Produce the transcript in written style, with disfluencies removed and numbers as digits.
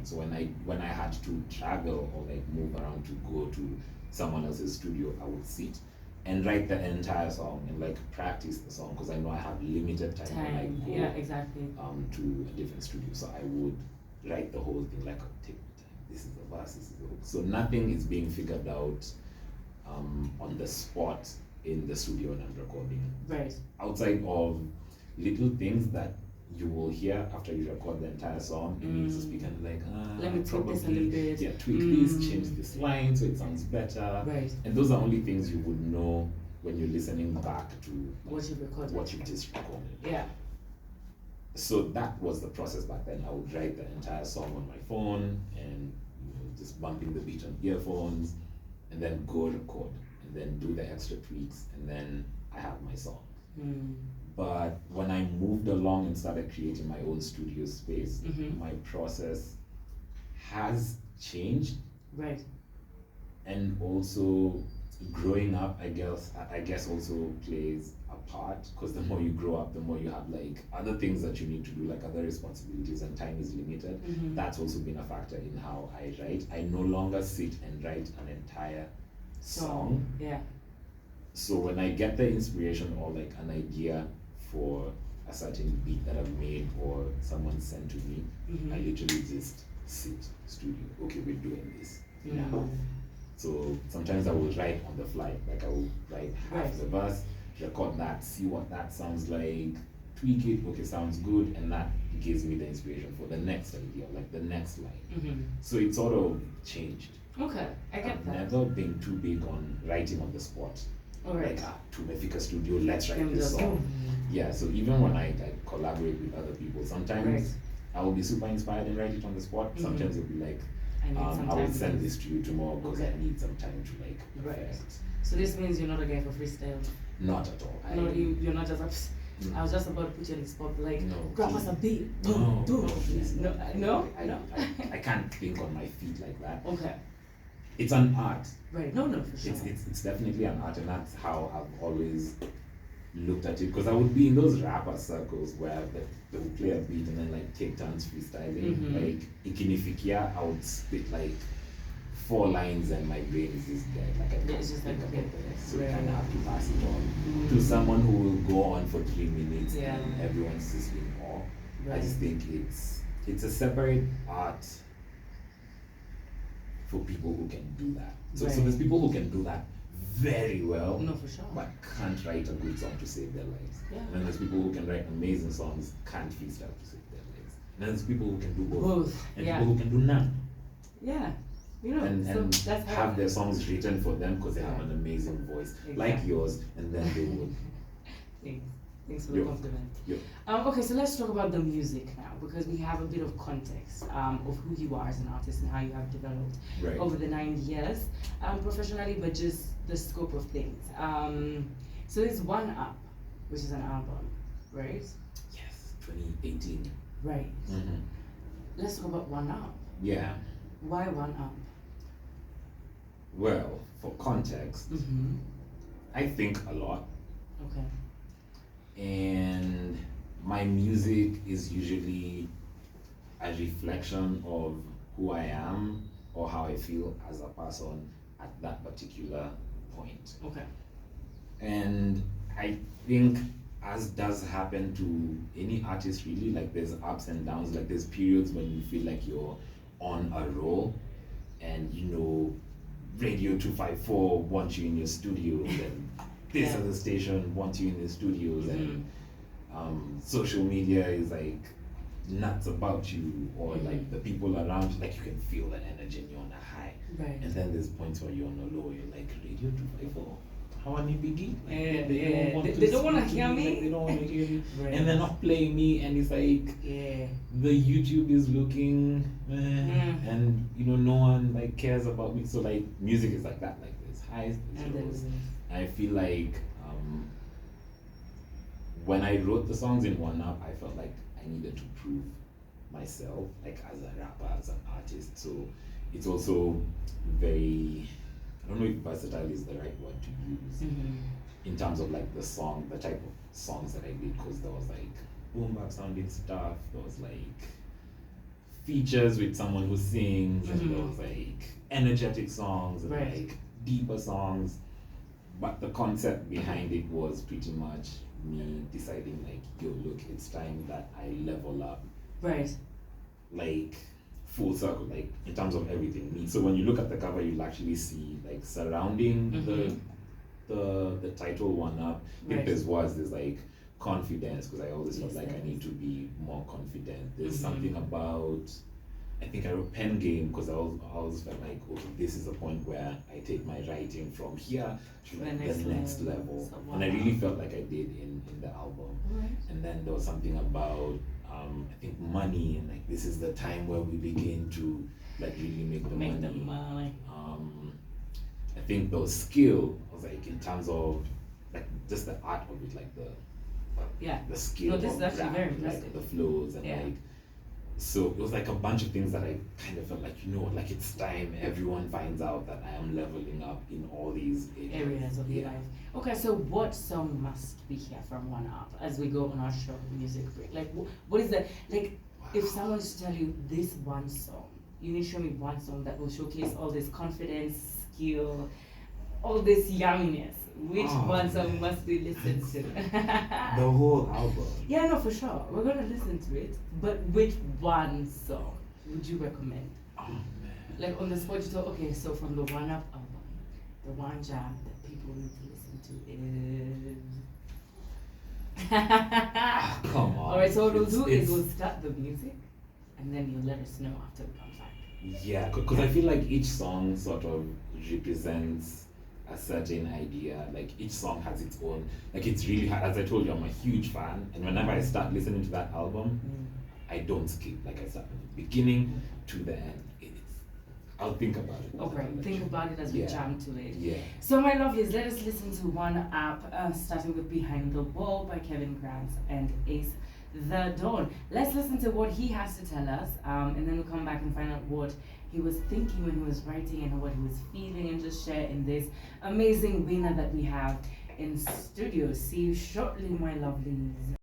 So when I had to travel or like move around to go to someone else's studio, I would sit and write the entire song and like practice the song because I know I have limited time when I go Yeah, exactly. to a different studio. So I would write the whole thing like take my time. This is the verse, this is the hook. So nothing is being figured out on the spot in the studio when I'm recording. Right. Outside of little things that you will hear after you record the entire song, you need to speak and like, let me tweak this a little bit. Yeah, tweak this, change this line so it sounds better. Right. And those are only things you would know when you're listening back to like, what you've recorded. What you just recorded. Yeah. So that was the process back then. I would write the entire song on my phone and just bumping the beat on earphones and then go record and then do the extra tweaks and then I have my song. But when I moved along and started creating my own studio space, my process has changed. Right. And also growing up, I guess also plays a part because the more you grow up, the more you have like other things that you need to do, like other responsibilities, and time is limited. That's also been a factor in how I write. I no longer sit and write an entire song. Yeah. So when I get the inspiration or like an idea for a certain beat that I've made or someone sent to me, I literally just sit, studio, okay, we're doing this now. So sometimes I will write on the fly, like I will write half the verse, record that, see what that sounds like, tweak it, okay, sounds good, and that gives me the inspiration for the next idea, like the next line. So it sort of changed. Okay, I get that. I've never been too big on writing on the spot. Right. Like, to Mefika Studio, let's write this song. Yeah, so even when I like collaborate with other people, sometimes I will be super inspired and write it on the spot. Sometimes it'll be like, I will send this to you tomorrow because I need some time to like perfect. So this means you're not a guy for freestyle? Not at all. No, you're not just I was just about to put you on the spot, like, grab us a beat. No. I can't think on my feet like that. Okay. It's an art. Right. No, for sure. It's definitely an art, and that's how I've always looked at it. Because I would be in those rapper circles where they would play a beat and then like take turns freestyling. Like Ikinifikia, I would spit like 4 lines and my brain is just dead. Like I can't think about it. So you kind of have to pass it on to someone who will go on for 3 minutes and everyone's just in awe. I just think it's a separate art for people who can do that. So there's people who can do that very well, for sure, but can't write a good song to save their lives. Yeah. And then there's people who can write amazing songs, can't freestyle to save their lives. And then there's people who can do both. And people who can do none. Yeah. And that's have their songs written for them because they have an amazing voice, like yours, and then they would. Thanks for the compliment. Okay, so let's talk about the music now, because we have a bit of context of who you are as an artist and how you have developed over the 9 years, professionally, but just the scope of things. So there's One Up, which is an album, right? Yes, 2018. Right. Let's talk about One Up. Yeah. Why One Up? Well, for context, I think a lot. Okay. And my music is usually a reflection of who I am or how I feel as a person at that particular point. Okay. And I think, as does happen to any artist really, like there's ups and downs, like there's periods when you feel like you're on a roll and Radio 254 wants you in your studios and this other station wants you in the studios and social media is like nuts about you, or like the people around you, like you can feel the energy and you're on a high. Right. And then there's points where you're on a low, you're like, Radio 254, how are you begin? Like, they don't want to hear me. Like, they don't want to hear me. And they're not playing me, and it's like the YouTube is looking and no one like cares about me. So like music is like that, like there's highs, there's lows. I feel like when I wrote the songs in One Up, I felt like I needed to prove myself, like as a rapper, as an artist. So it's also very, I don't know if versatile is the right word to use in terms of like the type of songs that I did, because there was like boom bap sounding stuff, there was like features with someone who sings, and there was like energetic songs and like deeper songs. But the concept behind it was pretty much me deciding like, yo, look, it's time that I level up. Right. Like full circle, like in terms of everything. So when you look at the cover, you'll actually see like surrounding the title One Up. I think there's like confidence, because I always felt like I need to be more confident. There's something about, I think I wrote pen game because I always felt like, okay, this is a point where I take my writing from here to the next level. So, and I really felt like I did in the album. And then there was something about I think money, and like this is the time where we begin to like really make the money. I think those skill was like in terms of like just the art of it, like the skill. No, this is actually very impressive. Like the flows and like, so it was like a bunch of things that I kind of felt like, like it's time everyone finds out that I am leveling up in all these areas of your life. Okay, so what song must be here from One Up as we go on our short music break? Like, what is the, like, if someone was to tell you this one song, you need to show me one song that will showcase all this confidence, skill, all this yumminess. Which one song must we listen to? The whole album. Yeah, no, for sure. We're gonna listen to it. But which one song would you recommend? Oh man. Like on the spot, you thought, okay, so from the One Up album, the one jam that people need to listen to is. Come on. Alright, so what we'll do is we'll start the music, and then you'll let us know after we come back. Yeah, because I feel like each song sort of represents a certain idea. Like each song has its own, like it's really hard. As I told you, I'm a huge fan, and whenever I start listening to that album, I don't skip. Like I start from the beginning to the end. I'll think about it. Okay, think about it as we jam to it. Yeah. So my lovelies, let us listen to One Up, starting with Behind the Wall by Kevin Grant and Ace the Dawn. Let's listen to what he has to tell us, and then we'll come back and find out what he was thinking when he was writing and what he was feeling, and just share in this amazing winner that we have in studio. See you shortly, my lovelies.